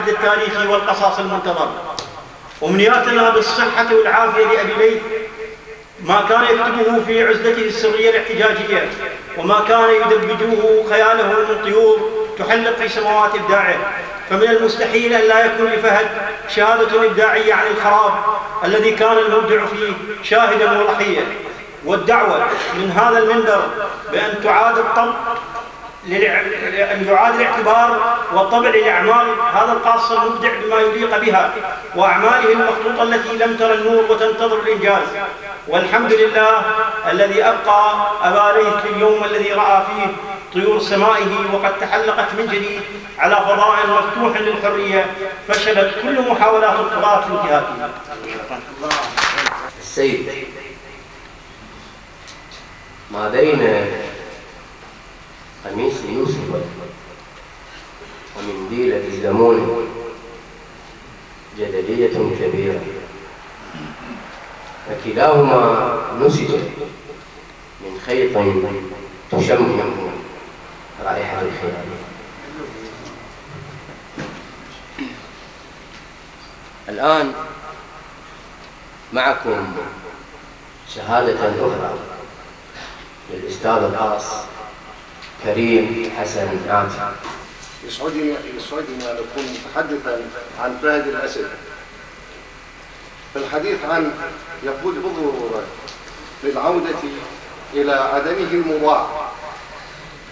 التاريخي والقصاص المنتظر. أمنياتنا بالصحة والعافية لأبي ليث ما كان يكتبه في عزلته السرية الاحتجاجية، وما كان يدبجه خياله من طيور تحلق في سماوات إبداعه. فمن المستحيل أن لا يكون لفهد شهادة إبداعية عن الخراب الذي كان المبدع فيه شاهدا وضحية. والدعوة من هذا المنبر بأن يعاد الاعتبار والطبع لأعمال هذا القاص المبدع بما يليق بها، وأعماله المخطوطة التي لم ترى النور وتنتظر الإنجاز. والحمد لله الذي أبقى أبا ليث اليوم الذي رأى فيه طيور سمائه وقد تحلقت من جديد على فضاء مفتوح للحرية فشلت كل محاولات الطغاة في انتهاكه. السيد ما بين قميص يوسف ومنديلة الزمون جدلية كبيرة، فكلاهما نسج من خيط تشمه رائحة الخيال. الآن معكم شهادة أخرى للأستاذ الخاص كريم حسن عاتي. يسعدني أن أكون متحدثا عن فهد الأسد. فالحديث عنه يقود بالضرورة للعودة إلى عدمه المضاع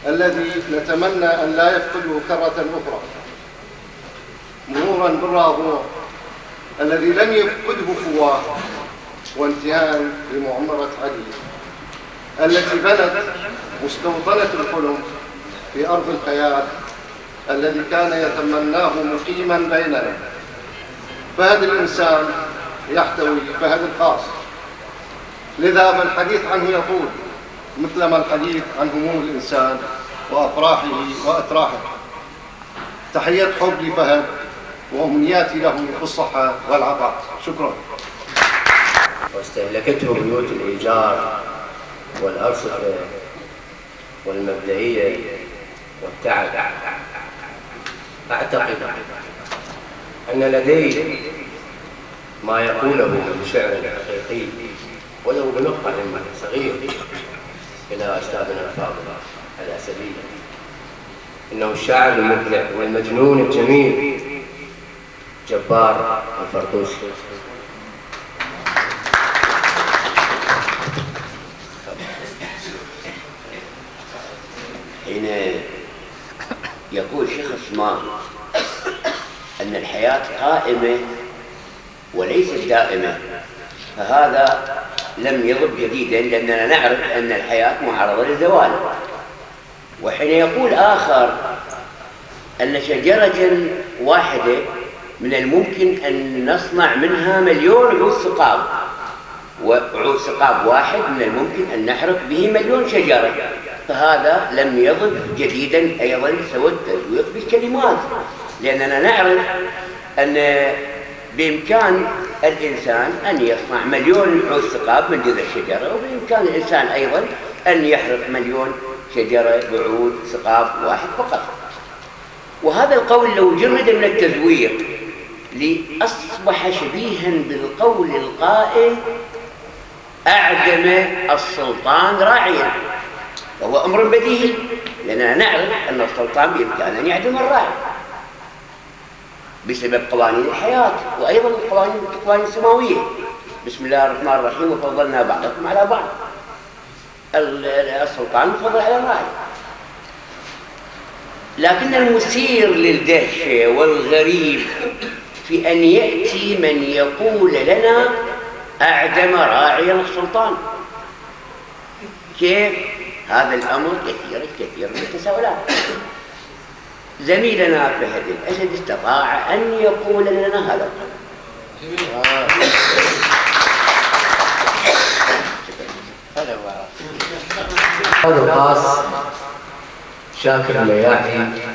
الذي نتمنى أن لا يفقده كرة أخرى، مرورا بالراضور الذي لم يفقده فواه، وانتهاء لمعمرة علي التي بنت مستوطنة الحلم في أرض الخيال الذي كان يتمناه مقيما بيننا. فهد الإنسان يحتوي فهد الخاص، لذا فالحديث عنه يطول مثلما الحديث عن هموم الإنسان وأفراحه وأتراحه. تحية حب لفهد وأمنياتي له بالصحة والعطاء. شكرا. واستهلكته بيوت الإيجار والأرصفة والمبدئية والتعب. أعتقد أن لديه ما يقوله من شعر حقيقي ولو بنقطة صغير إلى أستاذنا الفاضل الأسدي. إنه الشاعر المبدع والمجنون الجميل جبار الفردوسي. حين يقول شخص ما أن الحياة قائمة وليست دائمة، فهذا لم يضب جديدا، لأننا نعرف أن الحياة معرضة للزوال. وحين يقول آخر أن شجرة واحدة من الممكن أن نصنع منها 1,000,000 عود ثقاب، وعود ثقاب واحد من الممكن أن نحرق به 1,000,000 شجرة، فهذا لم يضب جديدا أيضا سوى التزويق بالكلمات، لأننا نعرف أن بإمكان الإنسان أن يصنع 1,000,000 عود ثقاب من جذع الشجرة، وبإمكان الإنسان أيضا أن يحرق 1,000,000 شجرة بعود ثقاب واحد فقط. وهذا القول لو جرد من التزويق لأصبح شبيها بالقول القائل أعدم السلطان راعيا، وهو أمر بديهي، لأننا نعرف أن السلطان بإمكانه أن يعدم الراعي بسبب قوانين الحياة وأيضا القوانين السماوية. بسم الله الرحمن الرحيم وفضلنا بعضكم على بعض. السلطان يفضل على الراعي. لكن المثير للدهشة والغريب في أن يأتي من يقول لنا أعدم راعيا السلطان. كيف؟ هذا الأمر كثير من التساؤلات. زميلنا فهد الأسد استطاع أن يقول لنا هذا هذا الخاص شاكر المياحي